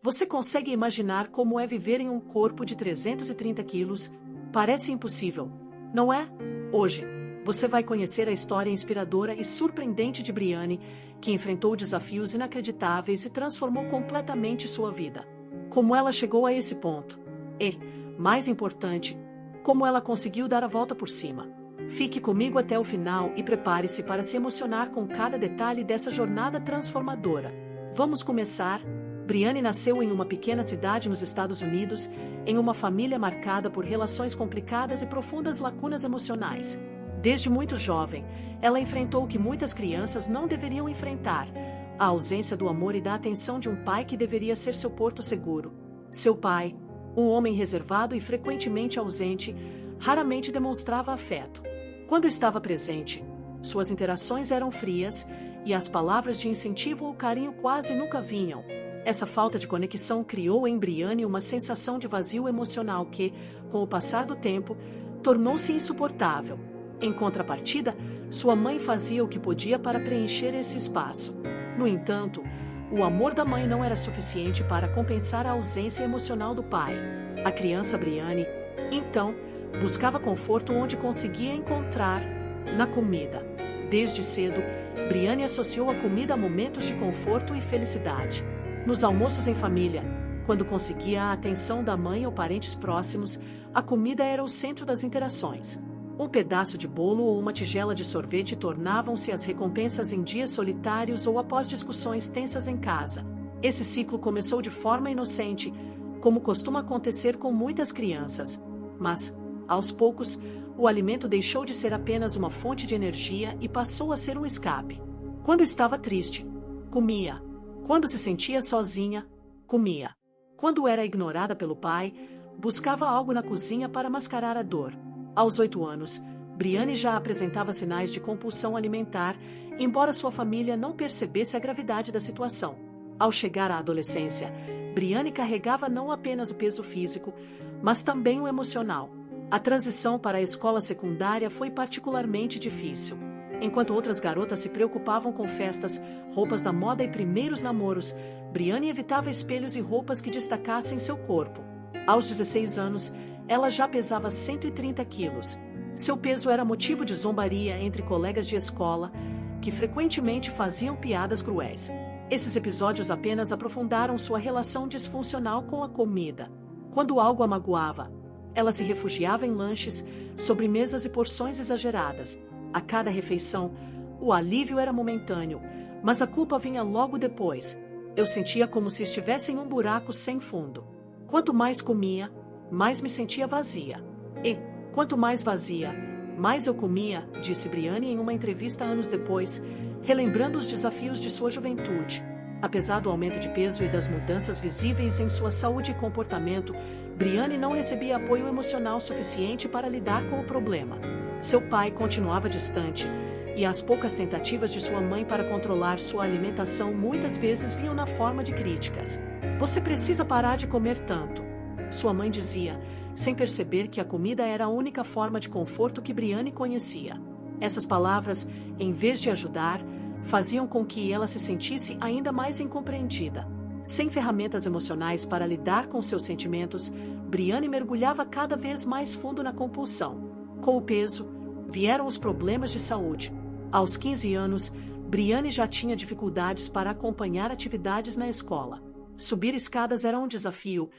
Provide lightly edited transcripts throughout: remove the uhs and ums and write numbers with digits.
Você consegue imaginar como é viver em um corpo de 330 quilos? Parece impossível, não é? Hoje, você vai conhecer a história inspiradora e surpreendente de Brianne, que enfrentou desafios inacreditáveis e transformou completamente sua vida. Como ela chegou a esse ponto. E, mais importante, como ela conseguiu dar a volta por cima. Fique comigo até o final e prepare-se para se emocionar com cada detalhe dessa jornada transformadora. Vamos começar. Brianne nasceu em uma pequena cidade nos Estados Unidos, em uma família marcada por relações complicadas e profundas lacunas emocionais. Desde muito jovem, ela enfrentou o que muitas crianças não deveriam enfrentar: a ausência do amor e da atenção de um pai que deveria ser seu porto seguro. Seu pai, um homem reservado e frequentemente ausente, raramente demonstrava afeto. Quando estava presente, suas interações eram frias e as palavras de incentivo ou carinho quase nunca vinham. Essa falta de conexão criou em Brianne uma sensação de vazio emocional que, com o passar do tempo, tornou-se insuportável. Em contrapartida, sua mãe fazia o que podia para preencher esse espaço. No entanto, o amor da mãe não era suficiente para compensar a ausência emocional do pai. A criança Brianne, então, buscava conforto onde conseguia encontrar: na comida. Desde cedo, Brianne associou a comida a momentos de conforto e felicidade. Nos almoços em família, quando conseguia a atenção da mãe ou parentes próximos, a comida era o centro das interações. Um pedaço de bolo ou uma tigela de sorvete tornavam-se as recompensas em dias solitários ou após discussões tensas em casa. Esse ciclo começou de forma inocente, como costuma acontecer com muitas crianças. Mas, aos poucos, o alimento deixou de ser apenas uma fonte de energia e passou a ser um escape. Quando estava triste, comia. Quando se sentia sozinha, comia. Quando era ignorada pelo pai, buscava algo na cozinha para mascarar a dor. Aos 8 anos, Brianne já apresentava sinais de compulsão alimentar, embora sua família não percebesse a gravidade da situação. Ao chegar à adolescência, Brianne carregava não apenas o peso físico, mas também o emocional. A transição para a escola secundária foi particularmente difícil. Enquanto outras garotas se preocupavam com festas, roupas da moda e primeiros namoros, Brianne evitava espelhos e roupas que destacassem seu corpo. Aos 16 anos, ela já pesava 130 quilos. Seu peso era motivo de zombaria entre colegas de escola, que frequentemente faziam piadas cruéis. Esses episódios apenas aprofundaram sua relação disfuncional com a comida. Quando algo a magoava, ela se refugiava em lanches, sobremesas e porções exageradas. A cada refeição, o alívio era momentâneo, mas a culpa vinha logo depois. Eu sentia como se estivesse em um buraco sem fundo. Quanto mais comia, mais me sentia vazia. E, quanto mais vazia, mais eu comia, disse Brianne em uma entrevista anos depois, relembrando os desafios de sua juventude. Apesar do aumento de peso e das mudanças visíveis em sua saúde e comportamento, Brianne não recebia apoio emocional suficiente para lidar com o problema. Seu pai continuava distante, e as poucas tentativas de sua mãe para controlar sua alimentação muitas vezes vinham na forma de críticas. Você precisa parar de comer tanto, sua mãe dizia, sem perceber que a comida era a única forma de conforto que Brianne conhecia. Essas palavras, em vez de ajudar, faziam com que ela se sentisse ainda mais incompreendida. Sem ferramentas emocionais para lidar com seus sentimentos, Brianne mergulhava cada vez mais fundo na compulsão. Com o peso, vieram os problemas de saúde. Aos 15 anos, Brianne já tinha dificuldades para acompanhar atividades na escola. Subir escadas era um desafio,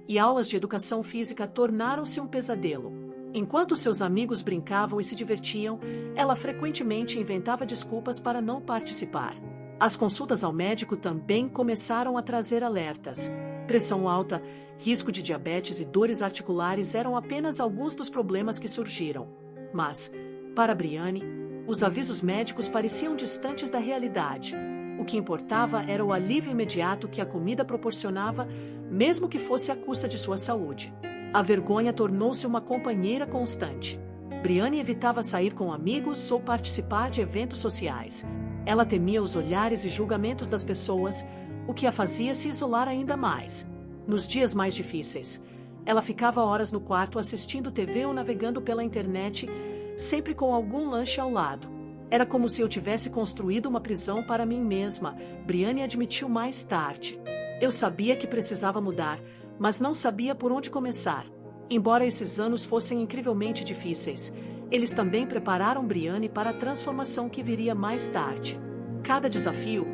e aulas de educação física tornaram-se um pesadelo. Enquanto seus amigos brincavam e se divertiam, ela frequentemente inventava desculpas para não participar. As consultas ao médico também começaram a trazer alertas. Pressão alta, risco de diabetes e dores articulares eram apenas alguns dos problemas que surgiram. Mas, para Brianne, os avisos médicos pareciam distantes da realidade. O que importava era o alívio imediato que a comida proporcionava, mesmo que fosse à custa de sua saúde. A vergonha tornou-se uma companheira constante. Brianne evitava sair com amigos ou participar de eventos sociais. Ela temia os olhares e julgamentos das pessoas, o que a fazia se isolar ainda mais. Nos dias mais difíceis, ela ficava horas no quarto assistindo TV ou navegando pela internet, sempre com algum lanche ao lado. Era como se eu tivesse construído uma prisão para mim mesma, Brianne admitiu mais tarde. Eu sabia que precisava mudar, mas não sabia por onde começar. Embora esses anos fossem incrivelmente difíceis, eles também prepararam Brianne para a transformação que viria mais tarde. Cada desafio,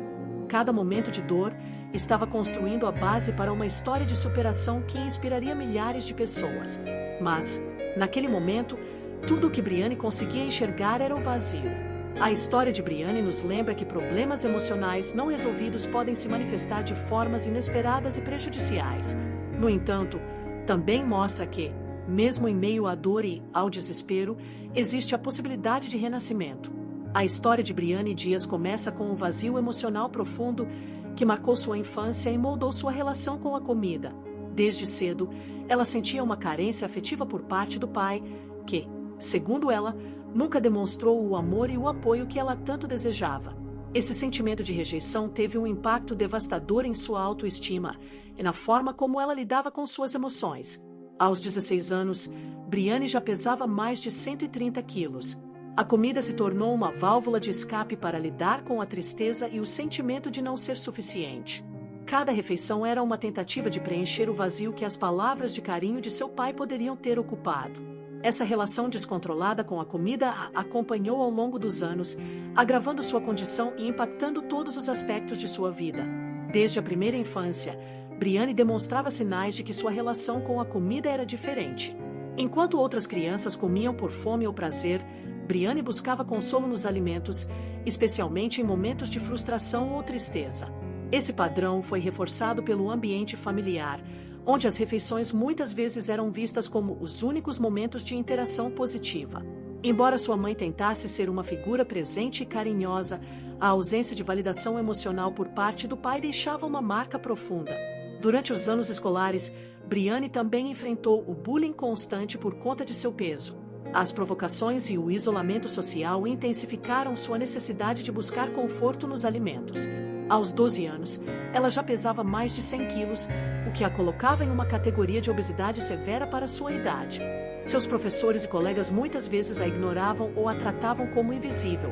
cada momento de dor, estava construindo a base para uma história de superação que inspiraria milhares de pessoas. Mas, naquele momento, tudo o que Brianne conseguia enxergar era o vazio. A história de Brianne nos lembra que problemas emocionais não resolvidos podem se manifestar de formas inesperadas e prejudiciais. No entanto, também mostra que, mesmo em meio à dor e ao desespero, existe a possibilidade de renascimento. A história de Brianne Dias começa com um vazio emocional profundo que marcou sua infância e moldou sua relação com a comida. Desde cedo, ela sentia uma carência afetiva por parte do pai, que, segundo ela, nunca demonstrou o amor e o apoio que ela tanto desejava. Esse sentimento de rejeição teve um impacto devastador em sua autoestima e na forma como ela lidava com suas emoções. Aos 16 anos, Brianne já pesava mais de 130 quilos. A comida se tornou uma válvula de escape para lidar com a tristeza e o sentimento de não ser suficiente. Cada refeição era uma tentativa de preencher o vazio que as palavras de carinho de seu pai poderiam ter ocupado. Essa relação descontrolada com a comida a acompanhou ao longo dos anos, agravando sua condição e impactando todos os aspectos de sua vida. Desde a primeira infância, Brianne demonstrava sinais de que sua relação com a comida era diferente. Enquanto outras crianças comiam por fome ou prazer, Brianne buscava consolo nos alimentos, especialmente em momentos de frustração ou tristeza. Esse padrão foi reforçado pelo ambiente familiar, onde as refeições muitas vezes eram vistas como os únicos momentos de interação positiva. Embora sua mãe tentasse ser uma figura presente e carinhosa, a ausência de validação emocional por parte do pai deixava uma marca profunda. Durante os anos escolares, Brianne também enfrentou o bullying constante por conta de seu peso. As provocações e o isolamento social intensificaram sua necessidade de buscar conforto nos alimentos. Aos 12 anos, ela já pesava mais de 100 quilos, o que a colocava em uma categoria de obesidade severa para sua idade. Seus professores e colegas muitas vezes a ignoravam ou a tratavam como invisível,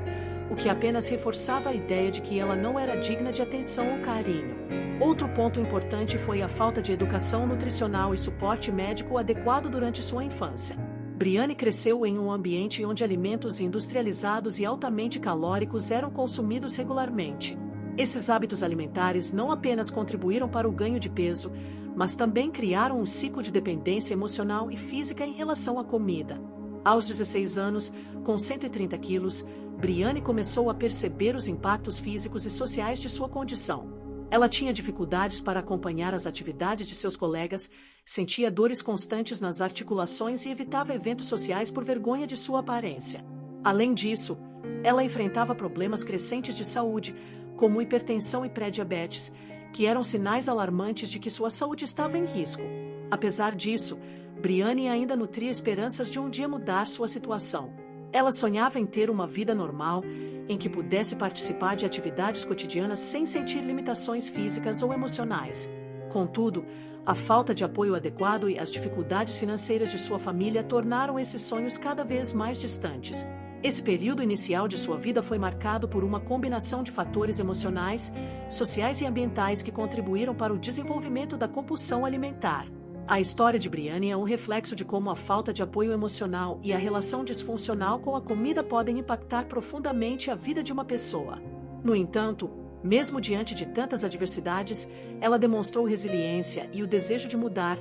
o que apenas reforçava a ideia de que ela não era digna de atenção ou carinho. Outro ponto importante foi a falta de educação nutricional e suporte médico adequado durante sua infância. Brianne cresceu em um ambiente onde alimentos industrializados e altamente calóricos eram consumidos regularmente. Esses hábitos alimentares não apenas contribuíram para o ganho de peso, mas também criaram um ciclo de dependência emocional e física em relação à comida. Aos 16 anos, com 130 quilos, Brianne começou a perceber os impactos físicos e sociais de sua condição. Ela tinha dificuldades para acompanhar as atividades de seus colegas, sentia dores constantes nas articulações e evitava eventos sociais por vergonha de sua aparência. Além disso, ela enfrentava problemas crescentes de saúde, como hipertensão e pré-diabetes, que eram sinais alarmantes de que sua saúde estava em risco. Apesar disso, Brianne ainda nutria esperanças de um dia mudar sua situação. Ela sonhava em ter uma vida normal, em que pudesse participar de atividades cotidianas sem sentir limitações físicas ou emocionais. Contudo, a falta de apoio adequado e as dificuldades financeiras de sua família tornaram esses sonhos cada vez mais distantes. Esse período inicial de sua vida foi marcado por uma combinação de fatores emocionais, sociais e ambientais que contribuíram para o desenvolvimento da compulsão alimentar. A história de Brianne é um reflexo de como a falta de apoio emocional e a relação disfuncional com a comida podem impactar profundamente a vida de uma pessoa. No entanto, mesmo diante de tantas adversidades, ela demonstrou resiliência e o desejo de mudar,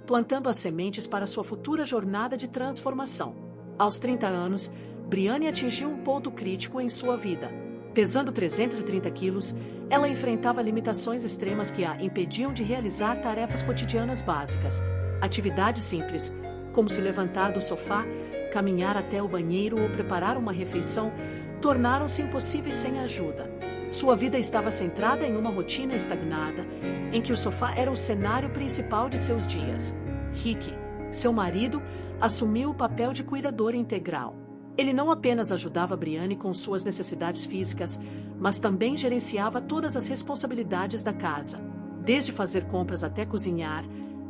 plantando as sementes para sua futura jornada de transformação. Aos 30 anos, Brianne atingiu um ponto crítico em sua vida. Pesando 330 quilos, ela enfrentava limitações extremas que a impediam de realizar tarefas cotidianas básicas. Atividades simples, como se levantar do sofá, caminhar até o banheiro ou preparar uma refeição, tornaram-se impossíveis sem ajuda. Sua vida estava centrada em uma rotina estagnada, em que o sofá era o cenário principal de seus dias. Rick, seu marido, assumiu o papel de cuidador integral. Ele não apenas ajudava Brianne com suas necessidades físicas, mas também gerenciava todas as responsabilidades da casa. Desde fazer compras até cozinhar,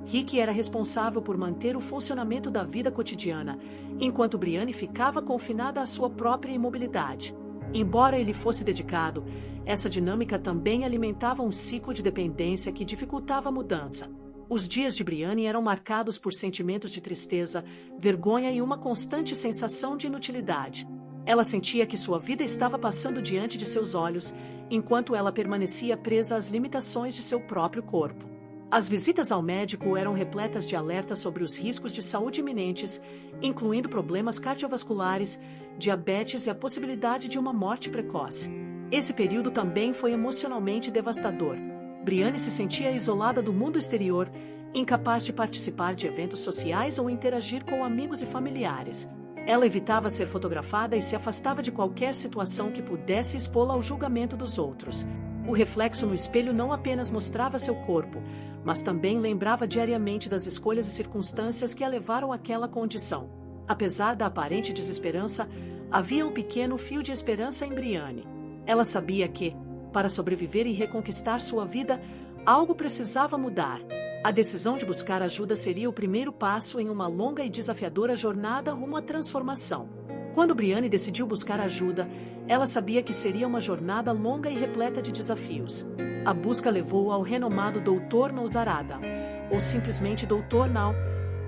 Rick era responsável por manter o funcionamento da vida cotidiana, enquanto Brianne ficava confinada à sua própria imobilidade. Embora ele fosse dedicado, essa dinâmica também alimentava um ciclo de dependência que dificultava a mudança. Os dias de Brianne eram marcados por sentimentos de tristeza, vergonha e uma constante sensação de inutilidade. Ela sentia que sua vida estava passando diante de seus olhos, enquanto ela permanecia presa às limitações de seu próprio corpo. As visitas ao médico eram repletas de alertas sobre os riscos de saúde iminentes, incluindo problemas cardiovasculares, diabetes e a possibilidade de uma morte precoce. Esse período também foi emocionalmente devastador. Brianne se sentia isolada do mundo exterior, incapaz de participar de eventos sociais ou interagir com amigos e familiares. Ela evitava ser fotografada e se afastava de qualquer situação que pudesse expô-la ao julgamento dos outros. O reflexo no espelho não apenas mostrava seu corpo, mas também lembrava diariamente das escolhas e circunstâncias que a levaram àquela condição. Apesar da aparente desesperança, havia um pequeno fio de esperança em Brianne. Ela sabia que, para sobreviver e reconquistar sua vida, algo precisava mudar. A decisão de buscar ajuda seria o primeiro passo em uma longa e desafiadora jornada rumo à transformação. Quando Brianne decidiu buscar ajuda, ela sabia que seria uma jornada longa e repleta de desafios. A busca levou ao renomado Dr. Nouzarada, ou simplesmente Dr. Nau,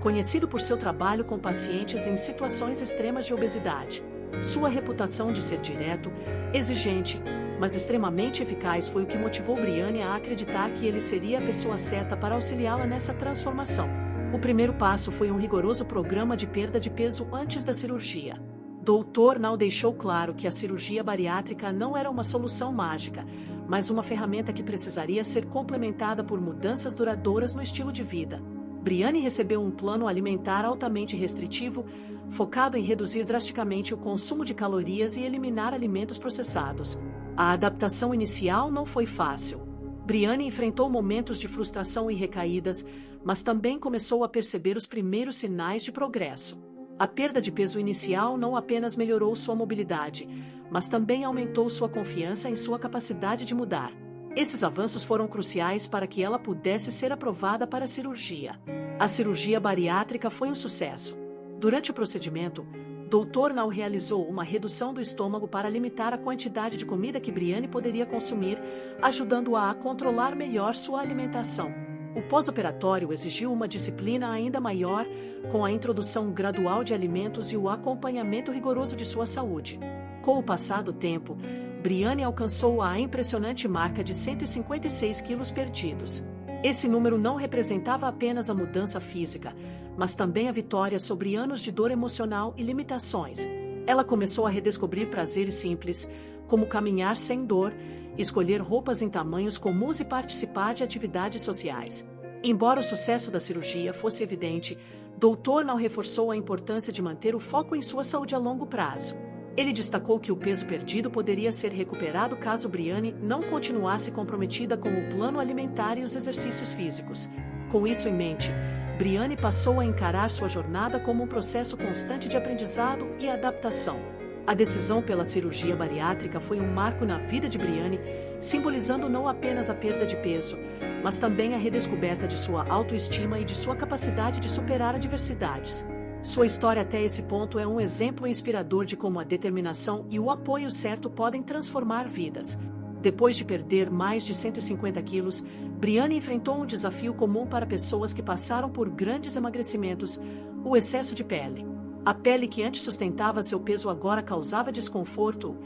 conhecido por seu trabalho com pacientes em situações extremas de obesidade. Sua reputação de ser direto, exigente, mas extremamente eficaz foi o que motivou Brianne a acreditar que ele seria a pessoa certa para auxiliá-la nessa transformação. O primeiro passo foi um rigoroso programa de perda de peso antes da cirurgia. Dr. Nau deixou claro que a cirurgia bariátrica não era uma solução mágica, mas uma ferramenta que precisaria ser complementada por mudanças duradouras no estilo de vida. Brianne recebeu um plano alimentar altamente restritivo, focado em reduzir drasticamente o consumo de calorias e eliminar alimentos processados. A adaptação inicial não foi fácil. Brianne enfrentou momentos de frustração e recaídas, mas também começou a perceber os primeiros sinais de progresso. A perda de peso inicial não apenas melhorou sua mobilidade, mas também aumentou sua confiança em sua capacidade de mudar. Esses avanços foram cruciais para que ela pudesse ser aprovada para a cirurgia. A cirurgia bariátrica foi um sucesso. Durante o procedimento, Dr. Nau realizou uma redução do estômago para limitar a quantidade de comida que Brianne poderia consumir, ajudando-a a controlar melhor sua alimentação. O pós-operatório exigiu uma disciplina ainda maior, com a introdução gradual de alimentos e o acompanhamento rigoroso de sua saúde. Com o passar do tempo, Brianne alcançou a impressionante marca de 156 quilos perdidos. Esse número não representava apenas a mudança física, mas também a vitória sobre anos de dor emocional e limitações. Ela começou a redescobrir prazeres simples, como caminhar sem dor, escolher roupas em tamanhos comuns e participar de atividades sociais. Embora o sucesso da cirurgia fosse evidente, Dr. Nau reforçou a importância de manter o foco em sua saúde a longo prazo. Ele destacou que o peso perdido poderia ser recuperado caso Brianne não continuasse comprometida com o plano alimentar e os exercícios físicos. Com isso em mente, Brianne passou a encarar sua jornada como um processo constante de aprendizado e adaptação. A decisão pela cirurgia bariátrica foi um marco na vida de Brianne, simbolizando não apenas a perda de peso, mas também a redescoberta de sua autoestima e de sua capacidade de superar adversidades. Sua história até esse ponto é um exemplo inspirador de como a determinação e o apoio certo podem transformar vidas. Depois de perder mais de 150 quilos, Brianne enfrentou um desafio comum para pessoas que passaram por grandes emagrecimentos: o excesso de pele. A pele que antes sustentava seu peso agora causava desconforto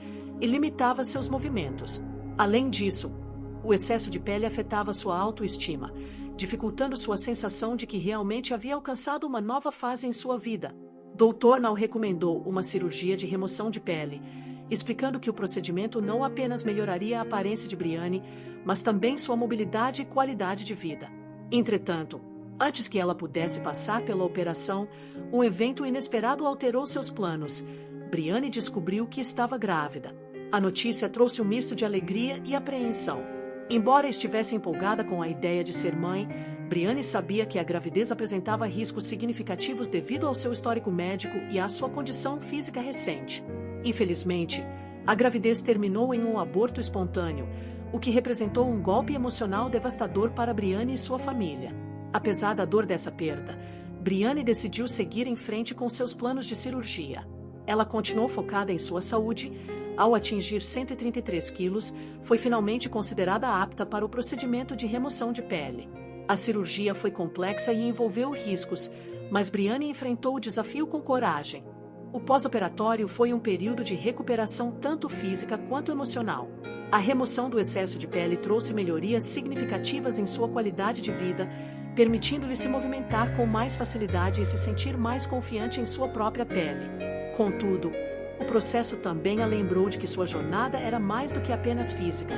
e limitava seus movimentos. Além disso, o excesso de pele afetava sua autoestima, dificultando sua sensação de que realmente havia alcançado uma nova fase em sua vida. Dr. Nau recomendou uma cirurgia de remoção de pele, explicando que o procedimento não apenas melhoraria a aparência de Brianne, mas também sua mobilidade e qualidade de vida. Entretanto, antes que ela pudesse passar pela operação, um evento inesperado alterou seus planos. Brianne descobriu que estava grávida. A notícia trouxe um misto de alegria e apreensão. Embora estivesse empolgada com a ideia de ser mãe, Brianne sabia que a gravidez apresentava riscos significativos devido ao seu histórico médico e à sua condição física recente. Infelizmente, a gravidez terminou em um aborto espontâneo, o que representou um golpe emocional devastador para Brianne e sua família. Apesar da dor dessa perda, Brianne decidiu seguir em frente com seus planos de cirurgia. Ela continuou focada em sua saúde, Ao atingir 133 quilos, foi finalmente considerada apta para o procedimento de remoção de pele. A cirurgia foi complexa e envolveu riscos, mas Brianne enfrentou o desafio com coragem. O pós-operatório foi um período de recuperação tanto física quanto emocional. A remoção do excesso de pele trouxe melhorias significativas em sua qualidade de vida, permitindo-lhe se movimentar com mais facilidade e se sentir mais confiante em sua própria pele. Contudo, o processo também a lembrou de que sua jornada era mais do que apenas física.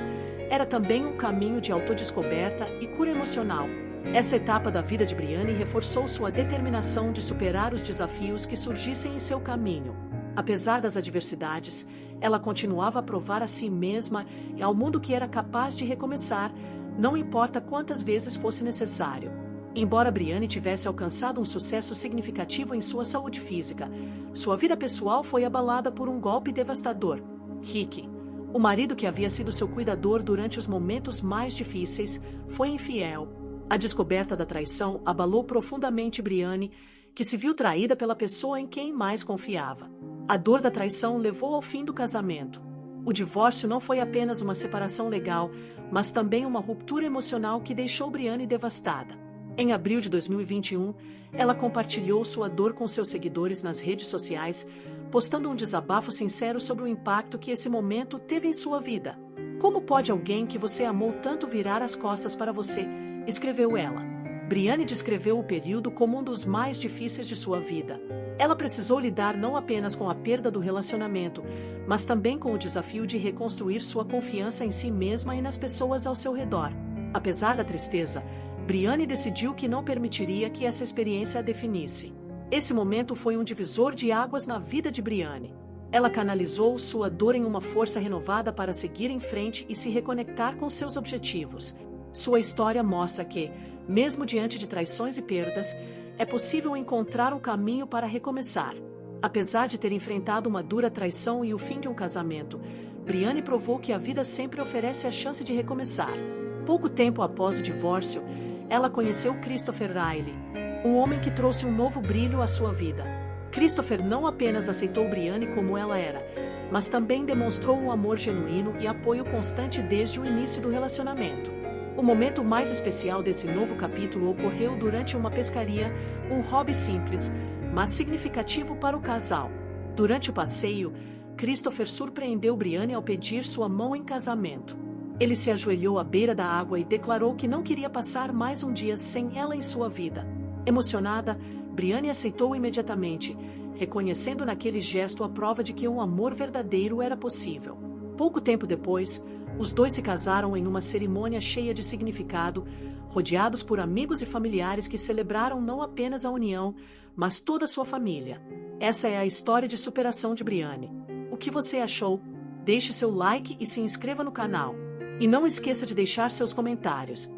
Era também um caminho de autodescoberta e cura emocional. Essa etapa da vida de Brianne reforçou sua determinação de superar os desafios que surgissem em seu caminho. Apesar das adversidades, ela continuava a provar a si mesma e ao mundo que era capaz de recomeçar, não importa quantas vezes fosse necessário. Embora Brianne tivesse alcançado um sucesso significativo em sua saúde física, sua vida pessoal foi abalada por um golpe devastador. Rick, o marido que havia sido seu cuidador durante os momentos mais difíceis, foi infiel. A descoberta da traição abalou profundamente Brianne, que se viu traída pela pessoa em quem mais confiava. A dor da traição levou ao fim do casamento. O divórcio não foi apenas uma separação legal, mas também uma ruptura emocional que deixou Brianne devastada. Em abril de 2021, ela compartilhou sua dor com seus seguidores nas redes sociais, postando um desabafo sincero sobre o impacto que esse momento teve em sua vida. Como pode alguém que você amou tanto virar as costas para você? Escreveu ela. Brianne descreveu o período como um dos mais difíceis de sua vida. Ela precisou lidar não apenas com a perda do relacionamento, mas também com o desafio de reconstruir sua confiança em si mesma e nas pessoas ao seu redor. Apesar da tristeza, Brianne decidiu que não permitiria que essa experiência a definisse. Esse momento foi um divisor de águas na vida de Brianne. Ela canalizou sua dor em uma força renovada para seguir em frente e se reconectar com seus objetivos. Sua história mostra que, mesmo diante de traições e perdas, é possível encontrar um caminho para recomeçar. Apesar de ter enfrentado uma dura traição e o fim de um casamento, Brianne provou que a vida sempre oferece a chance de recomeçar. Pouco tempo após o divórcio, ela conheceu Christopher Riley, um homem que trouxe um novo brilho à sua vida. Christopher não apenas aceitou Brianne como ela era, mas também demonstrou um amor genuíno e apoio constante desde o início do relacionamento. O momento mais especial desse novo capítulo ocorreu durante uma pescaria, um hobby simples, mas significativo para o casal. Durante o passeio, Christopher surpreendeu Brianne ao pedir sua mão em casamento. Ele se ajoelhou à beira da água e declarou que não queria passar mais um dia sem ela em sua vida. Emocionada, Brianne aceitou imediatamente, reconhecendo naquele gesto a prova de que um amor verdadeiro era possível. Pouco tempo depois, os dois se casaram em uma cerimônia cheia de significado, rodeados por amigos e familiares que celebraram não apenas a união, mas toda a sua família. Essa é a história de superação de Brianne. O que você achou? Deixe seu like e se inscreva no canal. E não esqueça de deixar seus comentários.